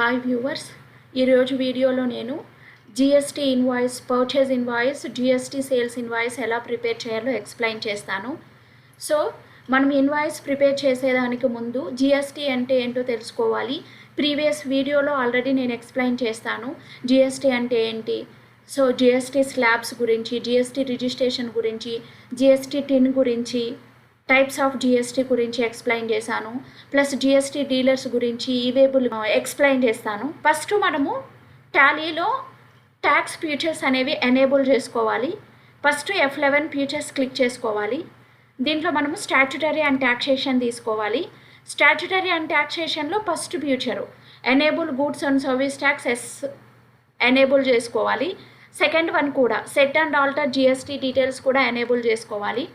Hi viewers, ఈరోజు వీడియోలో నేను GST invoice, purchase invoice, GST sales invoice ఎలా ప్రిపేర్ చేయాలో ఎక్స్ప్లెయిన్ చేస్తాను. సో మనం ఇన్వాయిస్ ప్రిపేర్ చేసేదానికి ముందు జిఎస్టీ అంటే ఏంటో తెలుసుకోవాలి. ప్రీవియస్ వీడియోలో ఆల్రెడీ నేను ఎక్స్ప్లెయిన్ చేస్తాను జిఎస్టీ అంటే ఏంటి. సో జిఎస్టీ స్లాబ్స్ గురించి, జిఎస్టీ రిజిస్ట్రేషన్ గురించి, జిఎస్టీ టిన్ గురించి, టైప్స్ ఆఫ్ జిఎస్టీ గురించి ఎక్స్ప్లెయిన్ చేశాను. ప్లస్ జిఎస్టీ డీలర్స్ గురించి ఈవేబుల్ ఎక్స్ప్లెయిన్ చేస్తాను. ఫస్ట్ మనము టాలీలో ట్యాక్స్ ఫ్యూచర్స్ అనేవి ఎనేబుల్ చేసుకోవాలి. ఫస్ట్ F11 ఫ్యూచర్స్ క్లిక్ చేసుకోవాలి. దీంట్లో మనము స్టాట్యుటరీ అండ్ ట్యాక్సేషన్ తీసుకోవాలి. స్టాట్యుటరీ అండ్ ట్యాక్సేషన్లో first feature enable goods and service tax enable చేసుకోవాలి. సెకండ్ వన్ కూడా set and alter GST details కూడా ఎనేబుల్ చేసుకోవాలి.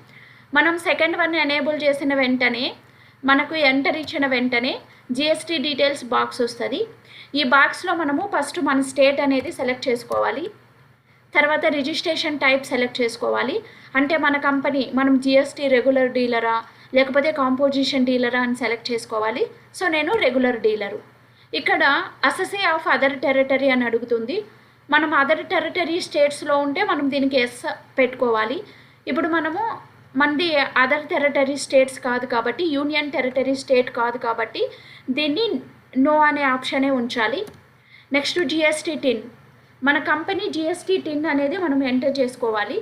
మనం సెకండ్ వన్ ఎనేబుల్ చేసిన వెంటనే మనకు ఎంటర్ ఇచ్చిన వెంటనే జిఎస్టీ డీటెయిల్స్ బాక్స్ వస్తుంది. ఈ బాక్స్లో మనము ఫస్ట్ మన స్టేట్ అనేది సెలెక్ట్ చేసుకోవాలి. తర్వాత రిజిస్ట్రేషన్ టైప్ సెలెక్ట్ చేసుకోవాలి. అంటే మన కంపెనీ, మనం జిఎస్టీ రెగ్యులర్ డీలరా లేకపోతే కాంపోజిషన్ డీలరా అని సెలెక్ట్ చేసుకోవాలి. సో నేను రెగ్యులర్ డీలరు. ఇక్కడ అసెసీ ఆఫ్ అదర్ టెరిటరీ అని అడుగుతుంది. మనం అదర్ టెరిటరీ స్టేట్స్లో ఉంటే మనం దీనికి ఎస్ పెట్టుకోవాలి. ఇప్పుడు మనది అదర్ టెరిటరీ స్టేట్స్ కాదు కాబట్టి, యూనియన్ టెరిటరీ స్టేట్ కాదు కాబట్టి దీన్ని నో అనే ఆప్షనే ఉంచాలి. నెక్స్ట్ జిఎస్టీ టిన్, మన కంపెనీ జిఎస్టీ టిన్ అనేది మనం ఎంటర్ చేసుకోవాలి.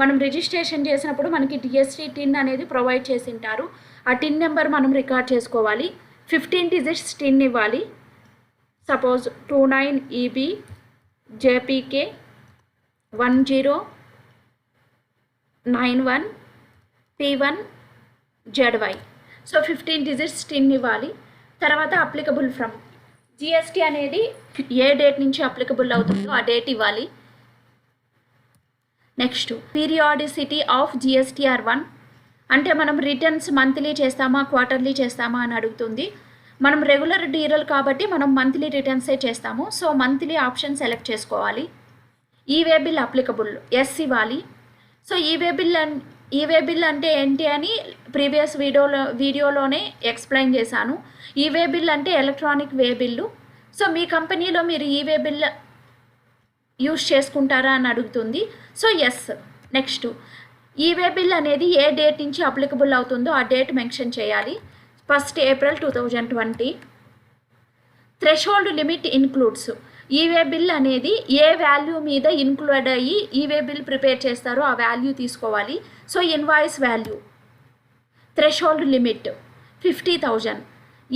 మనం రిజిస్ట్రేషన్ చేసినప్పుడు మనకి జిఎస్టీ టిన్ అనేది ప్రొవైడ్ చేసి ఉంటారు. ఆ టిన్ నెంబర్ మనం రికార్డ్ చేసుకోవాలి. 15 డిజిట్స్ టిన్ ఇవ్వాలి. Suppose 29EB JPK 1091 P1 ZY. So 15 digits TIN ఇవ్వాలి. తర్వాత అప్లికబుల్ ఫ్రమ్, జిఎస్టీ అనేది ఏ డేట్ నుంచి అప్లికబుల్ అవుతుందో ఆ డేట్ ఇవ్వాలి. నెక్స్ట్ పీరియాడిసిటీ ఆఫ్ GSTR1, అంటే మనం రిటర్న్స్ మంత్లీ చేస్తామా క్వార్టర్లీ చేస్తామా అని అడుగుతుంది. మనం రెగ్యులర్ డీలర్ కాబట్టి మనం మంత్లీ రిటర్న్సే చేస్తాము. సో మంత్లీ ఆప్షన్ సెలెక్ట్ చేసుకోవాలి. ఈవే బిల్ అప్లికబుల్ ఎస్ ఇవ్వాలి. సో ఈవే బిల్ అంటే ఏంటి అని ప్రీవియస్ వీడియోలోనే ఎక్స్ప్లెయిన్ చేశాను. ఈవే బిల్ అంటే ఎలక్ట్రానిక్ వే బిల్లు. సో మీ కంపెనీలో మీరు ఈవే బిల్ యూస్ చేసుకుంటారా అని అడుగుతుంది. So yes. Next e way bill అనేది ఏ డేట్ నుంచి అప్లికబుల్ అవుతుందో ఆ డేట్ మెన్షన్ చేయాలి. 1st April 2020. Threshold limit includes, e-way bill అనేది ఏ వాల్యూ మీద ఇన్క్లూడ్ అయ్యి ఈవే బిల్ ప్రిపేర్ చేస్తారో ఆ వాల్యూ తీసుకోవాలి. So invoice value threshold limit 50,000.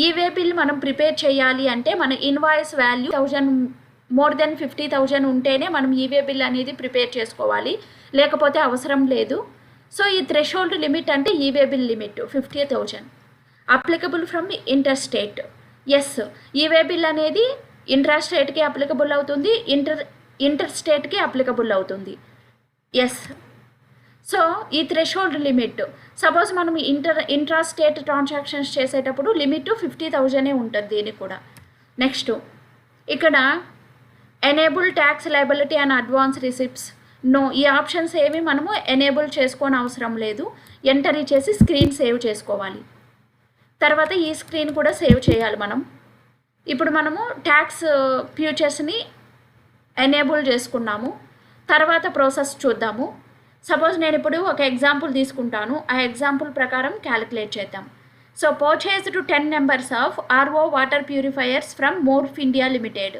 E-way bill మనం ప్రిపేర్ చేయాలి అంటే మన ఇన్వాయిస్ వాల్యూ 1000 మోర్ దెన్ 50,000 ఉంటేనే మనం ఈవే బిల్ అనేది ప్రిపేర్ చేసుకోవాలి, లేకపోతే అవసరం లేదు. సో ఈ థ్రెషోల్డ్ లిమిట్ అంటే e way bill limit 50,000. Applicable from inter state, yes. E way bill అనేది ఇంట్రా స్టేట్కి అప్లికబుల్ అవుతుంది, ఇంటర్ స్టేట్కి అప్లికబుల్ అవుతుంది, ఎస్. సో ఈ థ్రెషోల్డ్ లిమిట్, సపోజ్ మనం ఇంట్రా స్టేట్ ట్రాన్సాక్షన్స్ చేసేటప్పుడు లిమిట్ 50,000 ఉంటుంది దీనికి కూడా. నెక్స్ట్ ఇక్కడ enable tax liability and advance receipts, no. ఈ ఆప్షన్స్ ఏవి మనము ఎనేబుల్ చేసుకోని అవసరం లేదు. ఎంటర్ ఇచ్చేసి స్క్రీన్ సేవ్ చేసుకోవాలి. తర్వాత ఈ స్క్రీన్ కూడా సేవ్ చేయాలి మనం. ఇప్పుడు మనము ట్యాక్స్ ఫ్యూచర్స్ని ఎనేబుల్ చేసుకున్నాము. తర్వాత ప్రాసెస్ చూద్దాము. సపోజ్ నేను ఇప్పుడు ఒక ఎగ్జాంపుల్ తీసుకుంటాను. ఆ ఎగ్జాంపుల్ ప్రకారం క్యాలిక్యులేట్ చేద్దాం. So purchased 10 numbers of RO water purifiers from Morph India limited,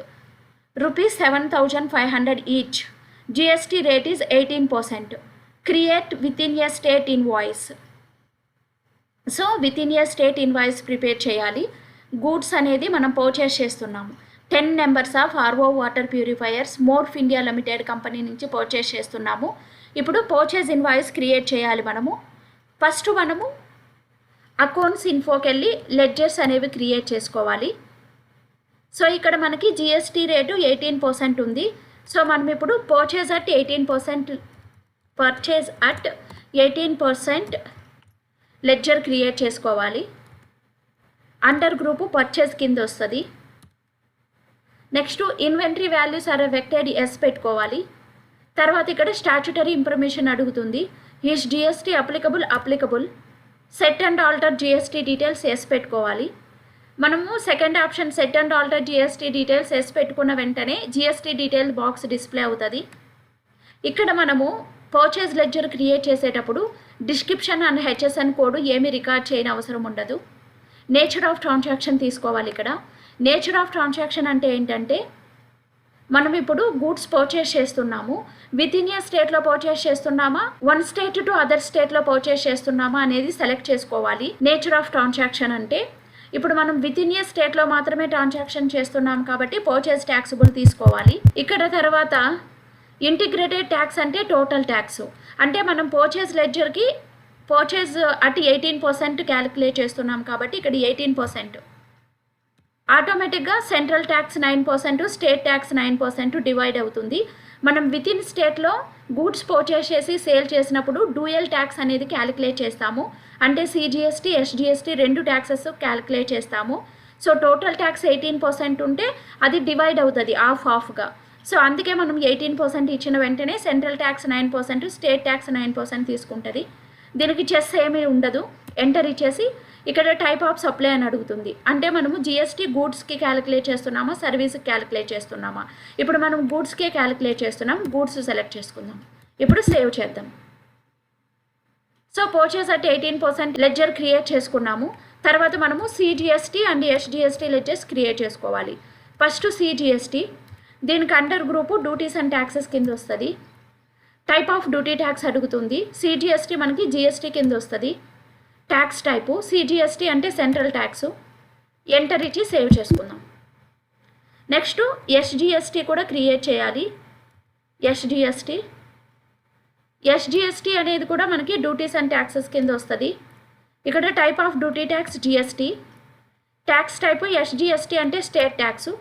₹7,500 each. GST rate is 18%. Create within a state invoice. So within a state invoice prepare చేయాలి. Goods అనేది మనం purchase చేస్తున్నాము. 10 numbers of RO water purifiers Morph India limited company నుంచి purchase చేస్తున్నాము. ఇప్పుడు purchase invoice create చేయాలి మనము. First మనము అకౌంట్స్ ఇన్ఫోకి వెళ్ళి లెడ్జర్స్ అనేవి క్రియేట్ చేసుకోవాలి. సో ఇక్కడ మనకి జిఎస్టీ రేటు 18% ఉంది. సో మనం ఇప్పుడు పర్చేస్ అట్ 18% లెడ్జర్ క్రియేట్ చేసుకోవాలి. అండర్ గ్రూపు పర్చేస్ కింద వస్తుంది. Next inventory values are affected yes పెట్టుకోవాలి. తర్వాత ఇక్కడ స్టాట్యుటరీ ఇన్ఫర్మేషన్ అడుగుతుంది. Is GST applicable set and alter GST details yes పెట్టుకోవాలి. మనము second option set and alter GST details yes పెట్టుకున్న వెంటనే జిఎస్టీ డీటెయిల్ బాక్స్ డిస్ప్లే అవుతుంది. ఇక్కడ మనము పర్చేజ్ లెడ్జర్ క్రియేట్ చేసేటప్పుడు డిస్క్రిప్షన్ అండ్ హెచ్ఎస్ఎన్ కోడ్ ఏమీ రికార్డ్ చేయని అవసరం ఉండదు. నేచర్ ఆఫ్ ట్రాన్సాక్షన్ తీసుకోవాలి. ఇక్కడ నేచర్ ఆఫ్ ట్రాన్సాక్షన్ అంటే ఏంటంటే మనం ఇప్పుడు గూడ్స్ పర్చేస్ చేస్తున్నాము, విత్ ఇన్ ఏ స్టేట్లో పర్చేస్ చేస్తున్నామా, వన్ స్టేట్ టు అదర్ స్టేట్లో పర్చేస్ చేస్తున్నామా అనేది సెలెక్ట్ చేసుకోవాలి. నేచర్ ఆఫ్ ట్రాన్సాక్షన్ అంటే ఇప్పుడు మనం విత్ ఇన్ ఏ స్టేట్లో మాత్రమే ట్రాన్సాక్షన్ చేస్తున్నాం కాబట్టి పర్చేస్ ట్యాక్సబుల్ తీసుకోవాలి. ఇక్కడ తర్వాత ఇంటిగ్రేటెడ్ ట్యాక్స్ అంటే టోటల్ ట్యాక్స్, అంటే మనం పర్చేస్ లెడ్జర్కి పర్చేస్ అటు 18% క్యాలిక్యులేట్ చేస్తున్నాం కాబట్టి ఇక్కడ 18%. ఆటోమేటిక్గా central tax 9%, state tax 9% divide అవుతుంది. మనం విత్ ఇన్ స్టేట్లో గూడ్స్ పర్చేస్ చేసి సేల్ చేసినప్పుడు డ్యూయల్ ట్యాక్స్ అనేది క్యాలిక్యులేట్ చేస్తాము. అంటే సిజిఎస్టీ, ఎస్జిఎస్టీ రెండు ట్యాక్సెస్ క్యాలిక్యులేట్ చేస్తాము. సో టోటల్ ట్యాక్స్ 18% ఉంటే అది డివైడ్ అవుతుంది హాఫ్గా. సో అందుకే మనం 18% ఇచ్చిన వెంటనే సెంట్రల్ ట్యాక్స్ 9%, స్టేట్ ట్యాక్స్ 9% తీసుకుంటుంది. దీనికి చెస్ ఏమీ ఉండదు. ఎంటర్ ఇచ్చేసి ఇక్కడ టైప్ ఆఫ్ సప్లై అని అడుగుతుంది. అంటే మనము జిఎస్టీ గూడ్స్కి క్యాలిక్యులేట్ చేస్తున్నామా, సర్వీస్కి క్యాలిక్యులేట్ చేస్తున్నామా. ఇప్పుడు మనం గూడ్స్కే క్యాలిక్యులేట్ చేస్తున్నాం. గూడ్స్ సెలెక్ట్ చేసుకుందాం. ఇప్పుడు సేవ్ చేద్దాం. So purchase at 18% ledger create చేసుకున్నాము. తర్వాత మనము CGST and SGST ledgers create చేసుకోవాలి. ఫస్ట్ సిజిఎస్టీ, దీనికి under group duties and taxes కింద వస్తుంది. టైప్ ఆఫ్ డ్యూటీ ట్యాక్స్ అడుగుతుంది. సిజిఎస్టీ మనకి జిఎస్టీ కింద వస్తుంది. ట్యాక్స్ టైపు సిజిఎస్టీ అంటే సెంట్రల్ ట్యాక్స్. ఎంటర్ ఇచ్చి సేవ్ చేసుకుందాం. నెక్స్ట్ ఎస్జిఎస్టీ కూడా క్రియేట్ చేయాలి. ఎస్జిఎస్టీ అనేది కూడా మనకి డ్యూటీస్ అండ్ ట్యాక్సెస్ కింద వస్తుంది. ఇక్కడ type of duty tax GST, tax type SGST అంటే state tax.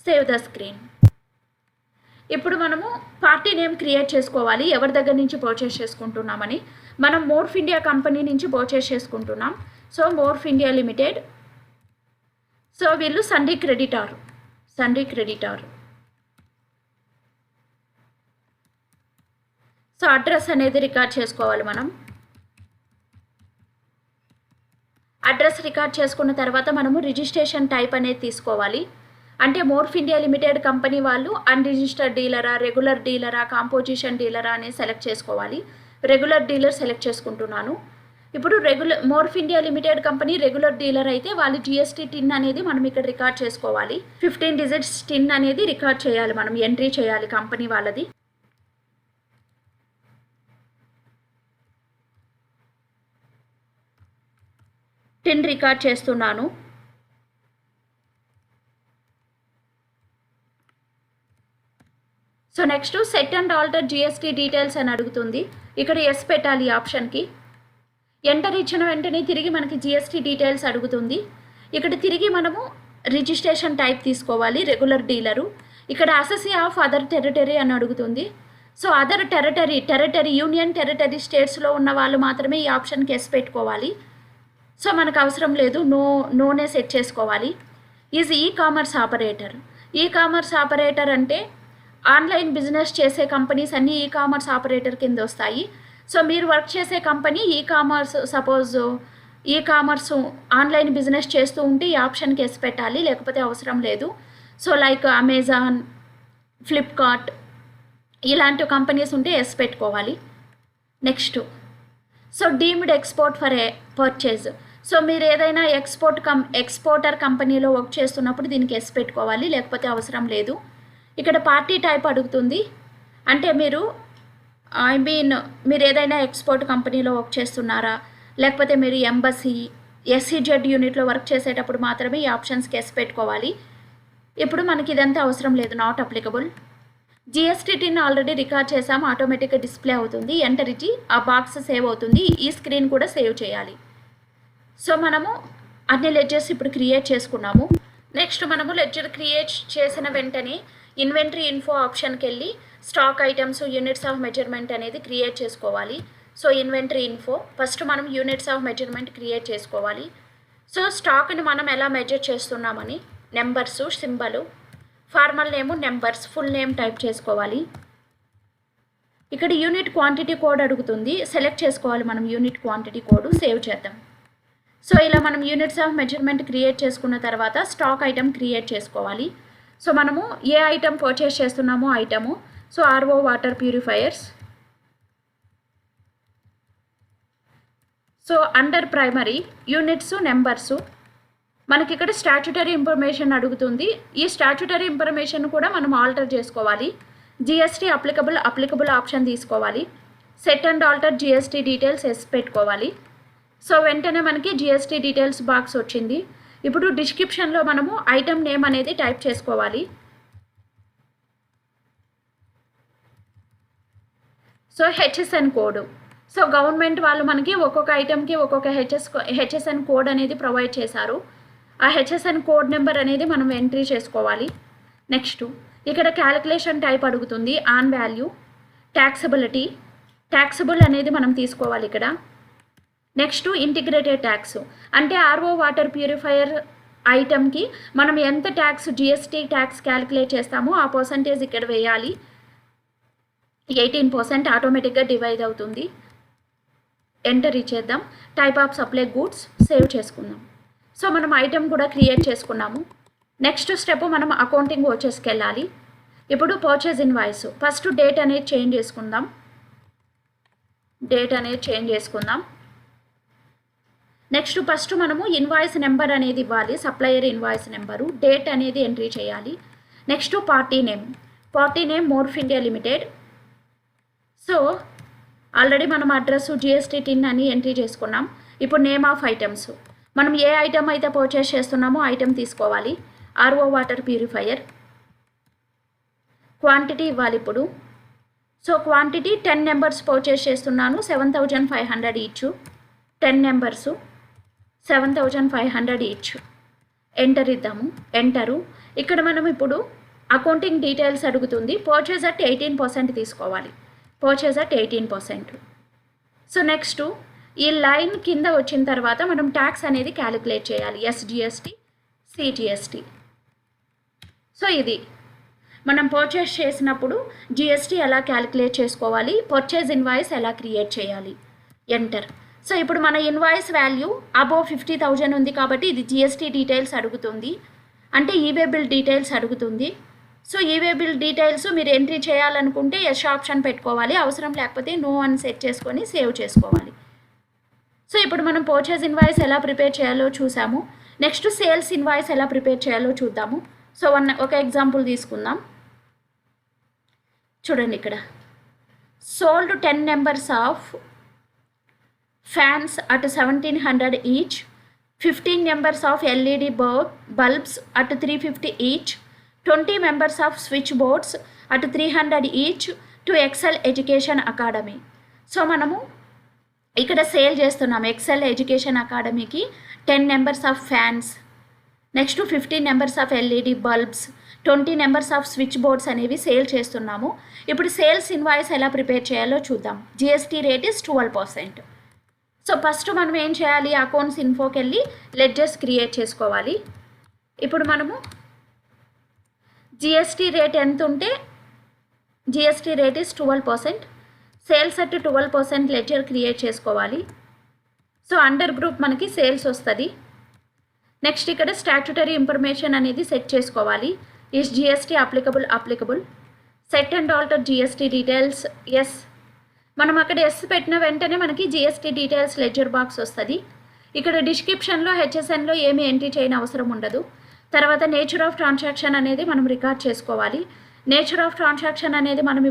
Save the screen. ఇప్పుడు మనము పార్టీ నేమ్ క్రియేట్ చేసుకోవాలి. ఎవరి దగ్గర నుంచి పర్చేస్ చేసుకుంటున్నామని. మనం మోర్ఫ్ ఇండియా కంపెనీ నుంచి పర్చేస్ చేసుకుంటున్నాం. So Morph India limited. So వీళ్ళు సండీ క్రెడిటార్. సో అడ్రస్ అనేది రికార్డ్ చేసుకోవాలి మనం. అడ్రస్ రికార్డ్ చేసుకున్న తర్వాత మనము రిజిస్ట్రేషన్ టైప్ అనేది తీసుకోవాలి. అంటే మోర్ఫ్ ఇండియా లిమిటెడ్ కంపెనీ వాళ్ళు అన్రిజిస్టర్డ్ డీలరా, రెగ్యులర్ డీలరా, కాంపోజిషన్ డీలరా అనేది సెలెక్ట్ చేసుకోవాలి. రెగ్యులర్ డీలర్ సెలెక్ట్ చేసుకుంటున్నాను. ఇప్పుడు Morph India limited company regular dealer అయితే వాళ్ళు జిఎస్టీ టిన్ అనేది మనం ఇక్కడ రికార్డ్ చేసుకోవాలి. 15 డిజిట్స్ టిన్ అనేది రికార్డ్ చేయాలి, మనం ఎంట్రీ చేయాలి కంపెనీ వాళ్ళది. టిన్ రికార్డ్ చేస్తున్నాను. So next set and alter GST details అని అడుగుతుంది. ఇక్కడ ఎస్ పెట్టాలి ఆప్షన్కి. ఎంటర్ ఇచ్చిన వెంటనే తిరిగి మనకి జిఎస్టీ డీటెయిల్స్ అడుగుతుంది. ఇక్కడ తిరిగి మనము రిజిస్ట్రేషన్ టైప్ తీసుకోవాలి, రెగ్యులర్ డీలరు. ఇక్కడ అసెసీ ఆఫ్ అదర్ టెరిటరీ అని అడుగుతుంది. So other territory union territory స్టేట్స్లో ఉన్న వాళ్ళు మాత్రమే ఈ ఆప్షన్కి ఎస్ పెట్టుకోవాలి. సో మనకు అవసరం లేదు, నోనే సెట్ చేసుకోవాలి. ఈజ్ ఈ కామర్స్ ఆపరేటర్ అంటే ఆన్లైన్ బిజినెస్ చేసే కంపెనీస్ అన్నీ ఈ కామర్స్ ఆపరేటర్ కింద వస్తాయి. సో మీరు వర్క్ చేసే company e commerce, suppose e commerce online business చేస్తూ ఉంటే ఈ ఆప్షన్కి ఎస్ పెట్టాలి, లేకపోతే అవసరం లేదు. సో లైక్ అమెజాన్, ఫ్లిప్కార్ట్ ఇలాంటి కంపెనీస్ ఉంటే ఎస్ పెట్టుకోవాలి. Next so deemed export for purchase. So మీరు ఏదైనా ఎక్స్పోర్టర్ కంపెనీలో వర్క్ చేస్తున్నప్పుడు దీనికి ఎస్ పెట్టుకోవాలి, లేకపోతే అవసరం లేదు. ఇక్కడ పార్టీ టైప్ అడుగుతుంది. అంటే మీరు ఏదైనా ఎక్స్పోర్ట్ కంపెనీలో వర్క్ చేస్తున్నారా, లేకపోతే మీరు ఎంబసీ, ఎస్సీజెడ్ యూనిట్లో వర్క్ చేసేటప్పుడు మాత్రమే ఈ ఆప్షన్స్కి ఎస్ పెట్టుకోవాలి. ఇప్పుడు మనకి ఇదంతా అవసరం లేదు, not applicable. GST TIN already record చేసాము, ఆటోమేటిక్గా డిస్ప్లే అవుతుంది. ఎంటర్ ఇచ్చి ఆ బాక్స్ సేవ్ అవుతుంది. ఈ స్క్రీన్ కూడా సేవ్ చేయాలి. సో మనము అన్ని లెడ్జర్స్ ఇప్పుడు క్రియేట్ చేసుకున్నాము. నెక్స్ట్ మనము లెడ్జర్ క్రియేట్ చేసిన వెంటనే ఇన్వెంటరీ ఇన్ఫో ఆప్షన్కి వెళ్ళి stock items, units of measurement అనేది క్రియేట్ చేసుకోవాలి. సో ఇన్వెంటరీ ఇన్ఫో ఫస్ట్ మనం యూనిట్స్ ఆఫ్ మెజర్మెంట్ క్రియేట్ చేసుకోవాలి. సో స్టాక్ని మనం ఎలా మెజర్ చేస్తున్నామని నెంబర్స్, సింబలు, ఫార్మల్ నేము, నెంబర్స్, ఫుల్ నేమ్ టైప్ చేసుకోవాలి. ఇక్కడ యూనిట్ క్వాంటిటీ కోడ్ అడుగుతుంది, సెలెక్ట్ చేసుకోవాలి మనం యూనిట్ క్వాంటిటీ కోడ్. సేవ్ చేద్దాం. సో ఇలా మనం యూనిట్స్ ఆఫ్ మెజర్మెంట్ క్రియేట్ చేసుకున్న తర్వాత స్టాక్ ఐటమ్ క్రియేట్ చేసుకోవాలి. సో మనము ఏ ఐటమ్ పర్చేస్ చేస్తున్నామో item, so RO water purifiers. So under primary units numbers మనకి ఇక్కడ స్టాట్యుటరీ ఇన్ఫర్మేషన్ అడుగుతుంది. ఈ స్టాట్యుటరీ ఇన్ఫర్మేషన్ కూడా మనం ఆల్టర్ చేసుకోవాలి. జిఎస్టీ అప్లికబుల్ ఆప్షన్ తీసుకోవాలి. Set and alter GST details yes పెట్టుకోవాలి. సో వెంటనే మనకి జిఎస్టీ డీటెయిల్స్ బాక్స్ వచ్చింది. ఇప్పుడు డిస్క్రిప్షన్లో మనము ఐటమ్ నేమ్ అనేది టైప్ చేసుకోవాలి. So HSN code. So government వాళ్ళు మనకి ఒక్కొక్క ఐటమ్కి ఒక్కొక్క హెచ్ఎస్ఎన్ కోడ్ అనేది ప్రొవైడ్ చేశారు. ఆ హెచ్ఎస్ఎన్ కోడ్ నెంబర్ అనేది మనం ఎంట్రీ చేసుకోవాలి. నెక్స్ట్ ఇక్కడ క్యాలిక్యులేషన్ టైప్ అడుగుతుంది. ఆన్ వాల్యూ, ట్యాక్సబుల్ అనేది మనం తీసుకోవాలి ఇక్కడ. నెక్స్ట్ ఇంటిగ్రేటెడ్ ట్యాక్స్ అంటే ఆర్ఓ వాటర్ ప్యూరిఫైయర్ ఐటమ్కి మనం ఎంత ట్యాక్స్ జిఎస్టీ ట్యాక్స్ క్యాలిక్యులేట్ చేస్తామో ఆ పర్సంటేజ్ ఇక్కడ వేయాలి. 18% ఆటోమేటిక్గా డివైడ్ అవుతుంది. ఎంటర్ ఇచ్చేద్దాం. Type of supply goods save చేసుకుందాం. సో మనం ఐటమ్ కూడా క్రియేట్ చేసుకున్నాము. నెక్స్ట్ స్టెప్ మనం అకౌంటింగ్ వచ్చేసుకు వెళ్ళాలి. ఇప్పుడు పర్చేజ్ ఇన్వాయిస్. ఫస్ట్ డేట్ అనేది చేంజ్ చేసుకుందాం. నెక్స్ట్ ఫస్ట్ మనము ఇన్వాయిస్ నెంబర్ అనేది ఇవ్వాలి. సప్లయర్ ఇన్వాయిస్ నెంబరు, డేట్ అనేది ఎంట్రీ చేయాలి. Next party name Morph India limited. So already మనం అడ్రస్ జిఎస్టీ టిన్ అని ఎంట్రీ చేసుకున్నాం. ఇప్పుడు నేమ్ ఆఫ్ ఐటమ్స్ మనం ఏ ఐటమ్ అయితే పర్చేస్ చేస్తున్నామో ఐటమ్ తీసుకోవాలి. RO water purifier. క్వాంటిటీ ఇవ్వాలి ఇప్పుడు. సో క్వాంటిటీ 10 నెంబర్స్ పర్చేస్ చేస్తున్నాను. 7500 ఈచ్. 10 numbers 7500 each. ఎంటర్ ఇద్దాము. ఎంటరు. ఇక్కడ మనం ఇప్పుడు అకౌంటింగ్ డీటెయిల్స్ అడుగుతుంది. పర్చేజ్ అట్ 18% తీసుకోవాలి. Purchase at 18%. సో నెక్స్ట్ ఈ లైన్ కింద వచ్చిన తర్వాత మనం ట్యాక్స్ అనేది క్యాలిక్యులేట్ చేయాలి. SGST, CGST. సో ఇది మనం పర్చేస్ చేసినప్పుడు జిఎస్టీ ఎలా క్యాలిక్యులేట్ చేసుకోవాలి, పర్చేజ్ ఇన్వాయిస్ ఎలా క్రియేట్ చేయాలి. ఎంటర్. సో ఇప్పుడు మన ఇన్వాయిస్ వాల్యూ అబోవ్ 50,000 ఉంది కాబట్టి ఇది జిఎస్టీ డీటెయిల్స్ అడుగుతుంది, అంటే ఈవే బిల్ డీటెయిల్స్ అడుగుతుంది. సో ఈవే బిల్ డీటెయిల్స్ మీరు ఎంట్రీ చేయాలనుకుంటే ఎస్ ఆప్షన్ పెట్టుకోవాలి. అవసరం లేకపోతే నో అని సెట్ చేసుకొని సేవ్ చేసుకోవాలి. సో ఇప్పుడు మనం పర్చేజ్ ఇన్వాయిస్ ఎలా ప్రిపేర్ చేయాలో చూసాము. నెక్స్ట్ సేల్స్ ఇన్వాయిస్ ఎలా ప్రిపేర్ చేయాలో చూద్దాము. సో ఒక ఎగ్జాంపుల్ తీసుకుందాం. చూడండి ఇక్కడ sold 10 numbers of fans at 1700 each, 15 numbers of LED bulbs at 350 each, 20 members of switchboards at 300 each to Excel education academy. So మనము ఇక్కడ సేల్ చేస్తున్నాం ఎక్సెల్ ఎడ్యుకేషన్ అకాడమీకి 10 numbers of fans, next 15 numbers of LED bulbs, 20 numbers of switch boards అనేవి sale చేస్తున్నాము. ఇప్పుడు sales invoice ఎలా prepare చేయాలో చూద్దాం. GST rate is 12%. So first మనం ఏం చేయాలి, అకౌంట్స్ ఇన్ఫోకి వెళ్ళి లెడ్జర్స్ క్రియేట్ చేసుకోవాలి. ఇప్పుడు మనము జిఎస్టీ రేట్ ఎంత ఉంటే GST rate is 12%. Sales at 12% ledger create చేసుకోవాలి. సో అండర్ గ్రూప్ మనకి సేల్స్ వస్తుంది. నెక్స్ట్ ఇక్కడ స్టాట్యుటరీ ఇన్ఫర్మేషన్ అనేది సెట్ చేసుకోవాలి. Is GST applicable. Set and alter GST details yes. మనం అక్కడ ఎస్ పెట్టిన వెంటనే మనకి జిఎస్టీ డీటెయిల్స్ లెడ్జర్ బాక్స్ వస్తుంది. ఇక్కడ డిస్క్రిప్షన్లో హెచ్ఎస్ఎన్లో ఏమీ ఎంట్రీ చేయని అవసరం ఉండదు. తర్వాత నేచర్ ఆఫ్ ట్రాన్సాక్షన్ అనేది మనం రికార్డ్ చేసుకోవాలి. నేచర్ ఆఫ్ ట్రాన్సాక్షన్ అనేది మనము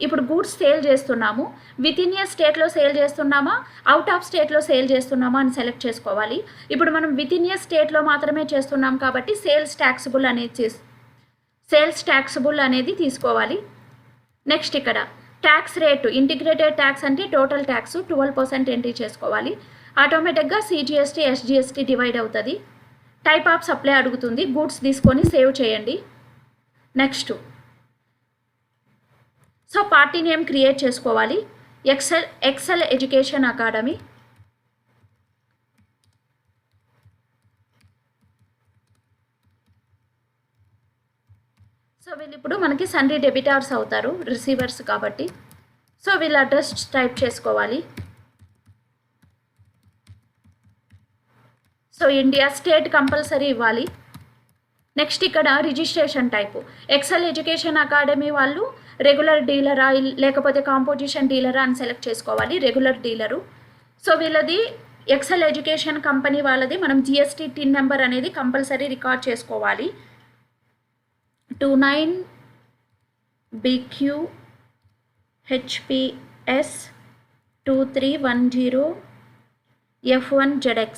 ఇప్పుడు గూడ్స్ సేల్ చేస్తున్నాము, విత్ ఇన్ ఏ స్టేట్లో సేల్ చేస్తున్నామా, అవుట్ ఆఫ్ స్టేట్లో సేల్ చేస్తున్నామా అని సెలెక్ట్ చేసుకోవాలి. ఇప్పుడు మనం విత్ ఇన్ ఏ స్టేట్లో మాత్రమే చేస్తున్నాం కాబట్టి సేల్స్ ట్యాక్సబుల్ అనేది తీసుకోవాలి. నెక్స్ట్ ఇక్కడ ట్యాక్స్ రేటు, ఇంటిగ్రేటెడ్ ట్యాక్స్ అంటే టోటల్ ట్యాక్స్ 12% ఎంట్రీ చేసుకోవాలి. ఆటోమేటిక్గా సిజిఎస్టీ ఎస్జిఎస్టీ డివైడ్ అవుతుంది. టైప్ ఆఫ్ సప్లై అడుగుతుంది, గూడ్స్ తీసుకొని సేవ్ చేయండి. Next so party name create చేసుకోవాలి. Excel education academy. సో వీళ్ళు ఇప్పుడు మనకి సన్రీ డెబిటార్స్ అవుతారు, రిసీవర్స్ కాబట్టి. సో వీళ్ళ అడ్రస్ టైప్ చేసుకోవాలి. సో ఇండియా, స్టేట్ కంపల్సరీ ఇవ్వాలి. నెక్స్ట్ ఇక్కడ registration type, Excel education academy వాళ్ళు రెగ్యులర్ డీలరా లేకపోతే కాంపోజిషన్ డీలరా అని సెలెక్ట్ చేసుకోవాలి. Regular dealer. సో వీళ్ళది ఎక్సెల్ ఎడ్యుకేషన్ కంపెనీ వాళ్ళది మనం జిఎస్టీ టిన్ నెంబర్ అనేది కంపల్సరీ రికార్డ్ చేసుకోవాలి. 29 BQ HPS 2310 F1ZX.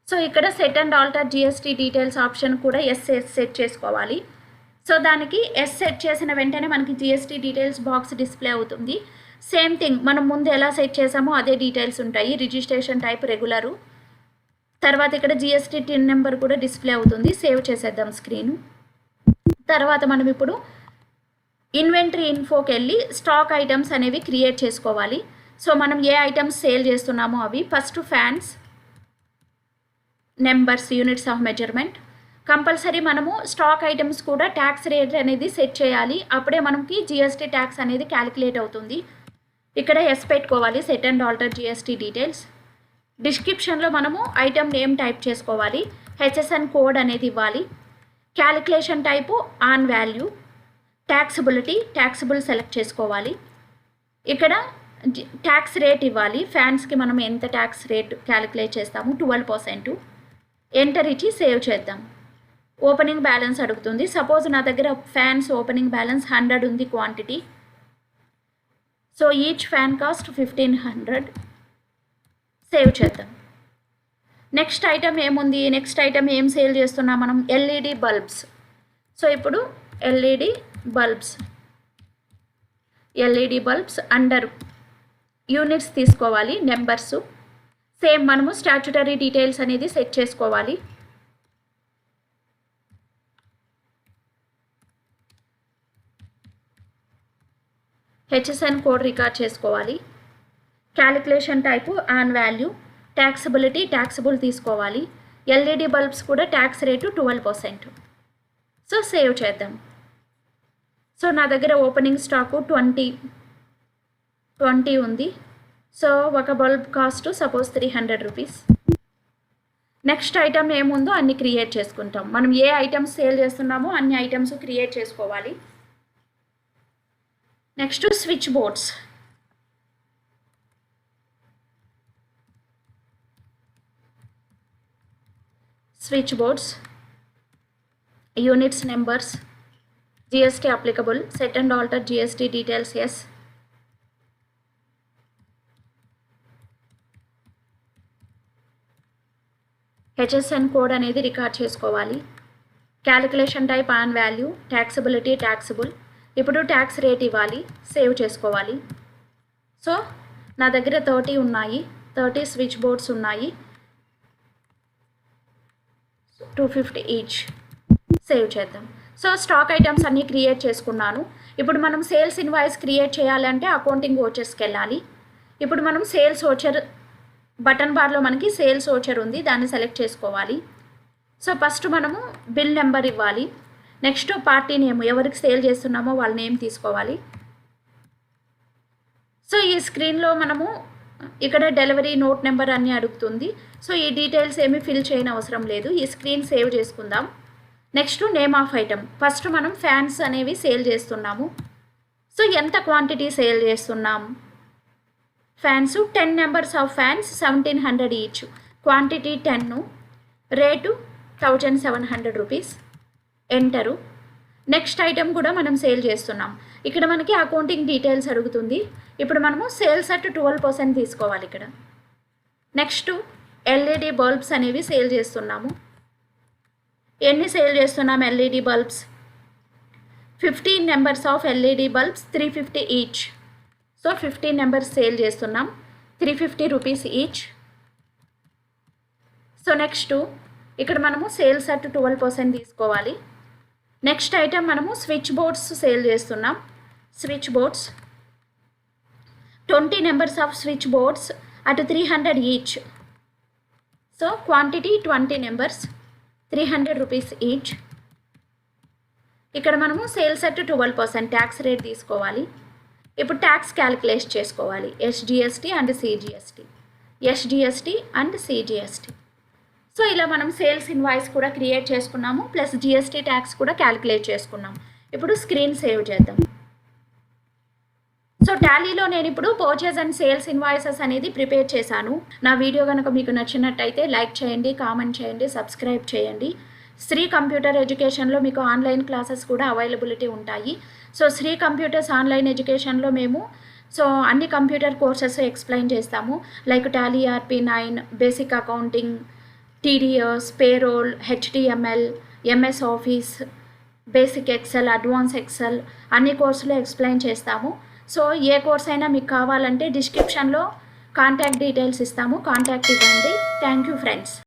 సో ఇక్కడ set and alter GST details option కూడా ఎస్ సెట్ చేసుకోవాలి. సో దానికి ఎస్ సెట్ చేసిన వెంటనే మనకి జిఎస్టీ డీటెయిల్స్ బాక్స్ డిస్ప్లే అవుతుంది. సేమ్ థింగ్ మనం ముందు ఎలా సెట్ చేసామో అదే డీటెయిల్స్ ఉంటాయి. రిజిస్ట్రేషన్ టైప్ రెగ్యులరు, తర్వాత ఇక్కడ జిఎస్టీ టిన్ నెంబర్ కూడా డిస్ప్లే అవుతుంది. సేవ్ చేసేద్దాం స్క్రీన్. తర్వాత మనం ఇప్పుడు ఇన్వెంటరీ ఇన్ఫోకి వెళ్ళి స్టాక్ ఐటమ్స్ అనేవి క్రియేట్ చేసుకోవాలి. సో మనం ఏ ఐటమ్స్ సేల్ చేస్తున్నామో అవి. First fans, numbers, units of measurement. Compulsory మనము స్టాక్ ఐటమ్స్ కూడా ట్యాక్స్ రేట్ అనేది సెట్ చేయాలి. అప్పుడే మనకి జిఎస్టీ ట్యాక్స్ అనేది క్యాలిక్యులేట్ అవుతుంది. ఇక్కడ ఎస్ పెట్టుకోవాలి, set and alter GST details. డిస్క్రిప్షన్లో మనము ఐటమ్ నేమ్ టైప్ చేసుకోవాలి. హెచ్ఎస్ఎన్ కోడ్ అనేది ఇవ్వాలి. Calculation type on value. Taxability, taxable select చేసుకోవాలి. ఇక్కడ ట్యాక్స్ రేట్ ఇవ్వాలి. ఫ్యాన్స్కి మనం ఎంత ట్యాక్స్ రేట్ క్యాలిక్యులేట్ చేస్తాము, 12%. ఎంటర్ ఇచ్చి సేవ్ చేద్దాం. ఓపెనింగ్ బ్యాలెన్స్ అడుగుతుంది. సపోజ్ నా దగ్గర ఫ్యాన్స్ ఓపెనింగ్ బ్యాలెన్స్ 100 ఉంది quantity. So each fan cost 1500. Save చేద్దాం. నెక్స్ట్ ఐటమ్ ఏముంది, నెక్స్ట్ ఐటమ్ ఏం సేల్ చేస్తున్నాం మనం, ఎల్ఈడి బల్బ్స్. సో ఇప్పుడు ఎల్ఈడి బల్బ్స్ అండర్ యూనిట్స్ తీసుకోవాలి, నెంబర్స్. సేమ్ మనము స్టాట్యుటరీ డీటెయిల్స్ అనేది సెట్ చేసుకోవాలి. హెచ్ఎస్ఎన్ కోడ్ రికార్డ్ చేసుకోవాలి. Calculation type on value. Taxability, taxable తీసుకోవాలి. ఎల్ఈడి బల్బ్స్ కూడా ట్యాక్స్ రేటు 12%. సో సేవ్ చేద్దాం. సో నా దగ్గర ఓపెనింగ్ స్టాకు 20 ఉంది. సో ఒక bulb cost suppose 300 rupees. Next item ఏముందో అన్ని క్రియేట్ చేసుకుంటాం. మనం ఏ ఐటమ్స్ సేల్ చేస్తున్నామో అన్ని ఐటమ్స్ క్రియేట్ చేసుకోవాలి. Next switch boards. Switch boards, units, numbers, GST applicable, set and alter GST details yes. HSN code అనేది రికార్డ్ చేసుకోవాలి. Calculation type on value. Taxability, taxable. ఇప్పుడు ట్యాక్స్ రేట్ ఇవ్వాలి. Save చేసుకోవాలి. So నా దగ్గర 30 ఉన్నాయి. 30 స్విచ్ బోర్డ్స్ ఉన్నాయి. 250 ఈచ్. సేవ్ చేద్దాం. సో స్టాక్ ఐటమ్స్ అన్నీ క్రియేట్ చేసుకున్నాను. ఇప్పుడు మనం సేల్స్ ఇన్వాయిస్ క్రియేట్ చేయాలంటే అకౌంటింగ్ ఓచర్స్కి వెళ్ళాలి. ఇప్పుడు మనం సేల్స్ ఓచర్ బటన్ బార్లో మనకి సేల్స్ ఓచర్ ఉంది, దాన్ని సెలెక్ట్ చేసుకోవాలి. సో ఫస్ట్ మనము బిల్ నెంబర్ ఇవ్వాలి. నెక్స్ట్ పార్టీ నేమ్, ఎవరికి సేల్ చేస్తున్నామో వాళ్ళ నేమ్ తీసుకోవాలి. సో ఈ స్క్రీన్లో మనము ఇక్కడ డెలివరీ నోట్ నెంబర్ అన్నీ అడుగుతుంది. సో ఈ డీటెయిల్స్ ఏమీ ఫిల్ చేయని అవసరం లేదు. ఈ స్క్రీన్ సేవ్ చేసుకుందాం. Next name of item. First మనం ఫ్యాన్స్ అనేవి సేల్ చేస్తున్నాము. సో ఎంత క్వాంటిటీ సేల్ చేస్తున్నాం, fans 10 numbers of fans 1700 each. Quantity 10, rate 1700 rupees. Enter. Next item కూడా మనం సేల్ చేస్తున్నాం. ఇక్కడ మనకి అకౌంటింగ్ డీటెయిల్స్ అడుగుతుంది. ఇప్పుడు మనము సేల్స్ అట్ 12% తీసుకోవాలి ఇక్కడ. నెక్స్ట్ ఎల్ఈడి బల్బ్స్ అనేవి సేల్ చేస్తున్నాము. ఎన్ని సేల్ చేస్తున్నాం LED bulbs, 15 numbers of LED bulbs 350 each. So 15 numbers sale చేస్తున్నాం, 350 రూపీస్ ఈచ్. సో నెక్స్ట్ ఇక్కడ మనము సేల్స్ అట్ 12% తీసుకోవాలి. నెక్స్ట్ ఐటమ్ మనము స్విచ్ బోర్డ్స్ సేల్ చేస్తున్నాం. Switch boards 20 numbers of switch boards at 300 each. So quantity 20 numbers, 300 rupees each. ఇక్కడ మనము sales at 12% tax rate తీసుకోవాలి. ఇప్పుడు ట్యాక్స్ క్యాలిక్యులేట్ చేసుకోవాలి, SGST and CGST. SGST and CGST. So ఇలా మనం sales invoice కూడా create చేసుకున్నాము, ప్లస్ జిఎస్టీ ట్యాక్స్ కూడా క్యాలిక్యులేట్ చేసుకున్నాము. ఇప్పుడు స్క్రీన్ సేవ్ చేద్దాం. సో టాలీలో నేను ఇప్పుడు పర్చేజ్ అండ్ సేల్స్ ఇన్వాయిసెస్ అనేది ప్రిపేర్ చేశాను. నా వీడియో కనుక మీకు నచ్చినట్టయితే లైక్ చేయండి, కామెంట్ చేయండి, సబ్స్క్రైబ్ చేయండి. శ్రీ కంప్యూటర్ ఎడ్యుకేషన్లో మీకు ఆన్లైన్ క్లాసెస్ కూడా అవైలబిలిటీ ఉంటాయి. సో శ్రీ కంప్యూటర్స్ ఆన్లైన్ ఎడ్యుకేషన్లో మేము అన్ని కంప్యూటర్ కోర్సెస్ ఎక్స్ప్లెయిన్ చేస్తాము. Like Tally ERP9, basic accounting, TDS, payroll, HTML, MS Office, basic Excel, advance Excel అన్ని కోర్సులు ఎక్స్ప్లెయిన్ చేస్తాము. సో ఏ కోర్స్ అయినా మీకు కావాలంటే డిస్క్రిప్షన్లో కాంటాక్ట్ డీటెయిల్స్ ఇస్తాము, కాంటాక్ట్ ఇవ్వండి. Thank you friends.